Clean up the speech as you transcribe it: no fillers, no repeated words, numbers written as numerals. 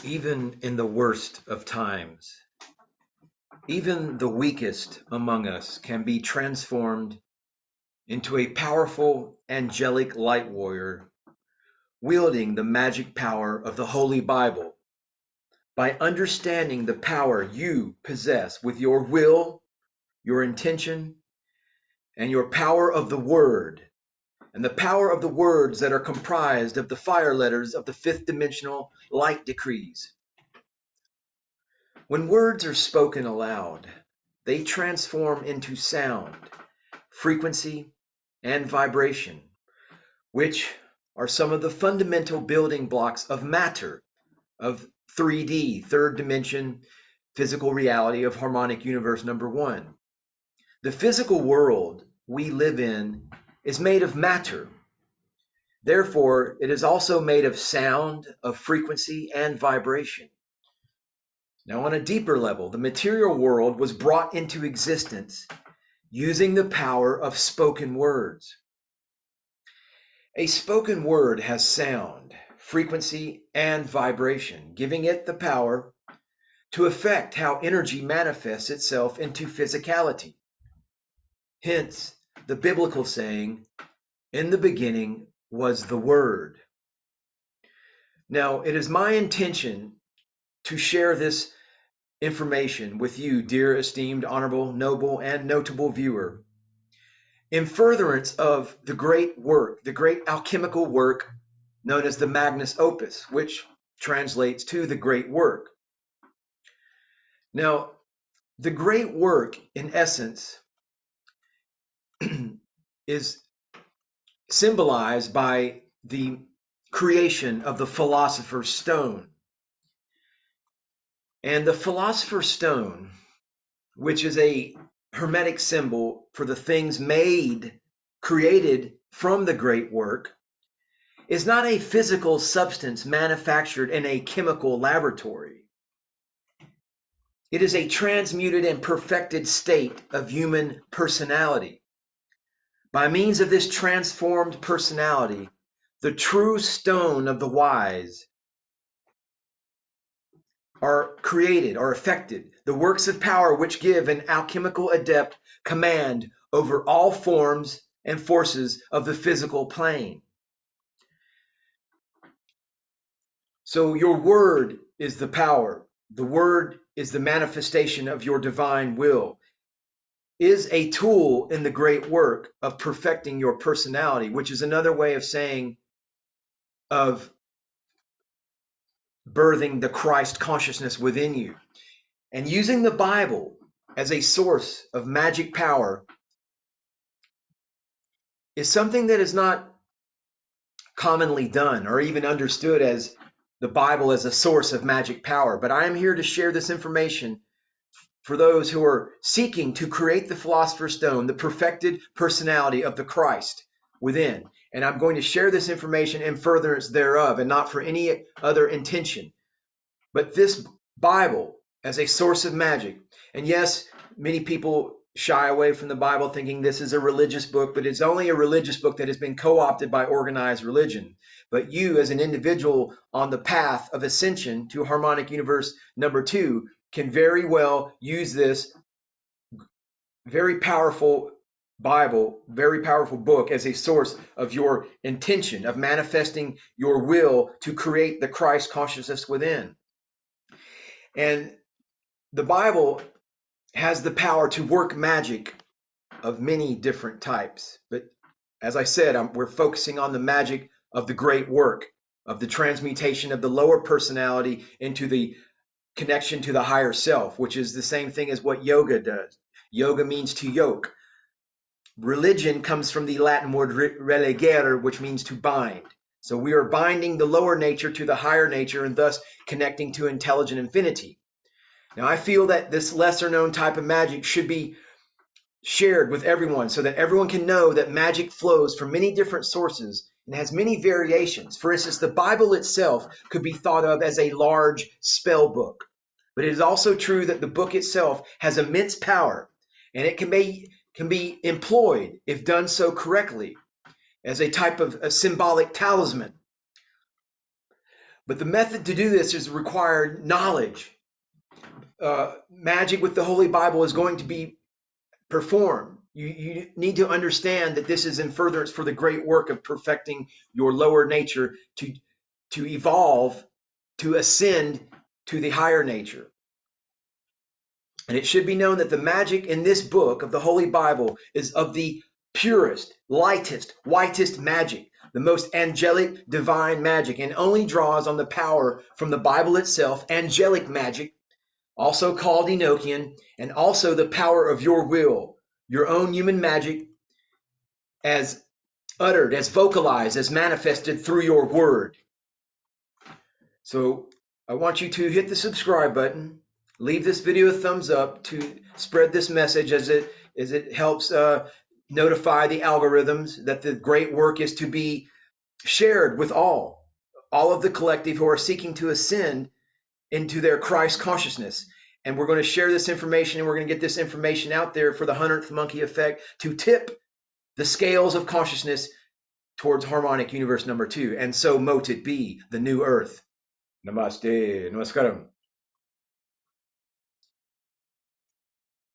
Even in the worst of times, even the weakest among us can be transformed into a powerful angelic light warrior, wielding the magic power of the Holy Bible by understanding the power you possess with your will, your intention, and your power of the word, and the power of the words that are comprised of the fire letters of the fifth dimensional light decrees. When words are spoken aloud, they transform into sound, frequency, and vibration, which are some of the fundamental building blocks of matter, of 3D, third dimension, physical reality of harmonic universe number 1. The physical world we live in is made of matter. Therefore, it is also made of sound, of frequency, and vibration. Now, on a deeper level, the material world was brought into existence using the power of spoken words. A spoken word has sound, frequency, and vibration, giving it the power to affect how energy manifests itself into physicality. Hence, the biblical saying, "In the beginning was the Word." Now, it is my intention to share this information with you, dear, esteemed, honorable, noble, and notable viewer, in furtherance of the great work, the great alchemical work known as the Magnus Opus, which translates to the great work. Now, the great work, in essence, is symbolized by the creation of the Philosopher's Stone. And the Philosopher's Stone, which is a hermetic symbol for the things made, created from the great work, is not a physical substance manufactured in a chemical laboratory. It is a transmuted and perfected state of human personality. By means of this transformed personality, the true stone of the wise are created, are affected, the works of power which give an alchemical adept command over all forms and forces of the physical plane. So your word is the power. The word is the manifestation of your divine will, is a tool in the great work of perfecting your personality, which is another way of saying of birthing the Christ consciousness within you. And using the Bible as a source of magic power is something that is not commonly done or even understood as the Bible as a source of magic power. But I am here to share this information for those who are seeking to create the Philosopher's Stone, the perfected personality of the Christ within. And I'm going to share this information in furtherance thereof and not for any other intention. But this Bible as a source of magic. And yes, many people shy away from the Bible thinking this is a religious book, but it's only a religious book that has been co-opted by organized religion. But you as an individual on the path of ascension to harmonic universe number 2 can very well use this very powerful Bible, very powerful book as a source of your intention of manifesting your will to create the Christ consciousness within. And the Bible has the power to work magic of many different types. But as I said, we're focusing on the magic of the great work, of the transmutation of the lower personality into the connection to the higher self, which is the same thing as what yoga does. Yoga means to yoke. Religion comes from the Latin word religere, which means to bind. So we are binding the lower nature to the higher nature and thus connecting to intelligent infinity. Now, I feel that this lesser known type of magic should be shared with everyone so that everyone can know that magic flows from many different sources and has many variations. For instance, the Bible itself could be thought of as a large spell book. But it is also true that the book itself has immense power, and it can be employed, if done so correctly, as a type of a symbolic talisman. But the method to do this is required knowledge. Magic with the Holy Bible is going to be performed. You need to understand that this is in furtherance for the great work of perfecting your lower nature to evolve, to ascend to the higher nature. And it should be known that the magic in this book of the Holy Bible is of the purest, lightest, whitest magic, the most angelic, divine magic, and only draws on the power from the Bible itself, angelic magic, also called Enochian, and also the power of your will, your own human magic, as uttered, as vocalized, as manifested through your word. So I want you to hit the subscribe button, leave this video a thumbs up to spread this message as it helps notify the algorithms that the great work is to be shared with all of the collective who are seeking to ascend into their Christ consciousness. And we're going to share this information, and we're going to get this information out there for the 100th monkey effect to tip the scales of consciousness towards harmonic universe number 2. And so mote it be, the new earth. Namaste. Namaskaram.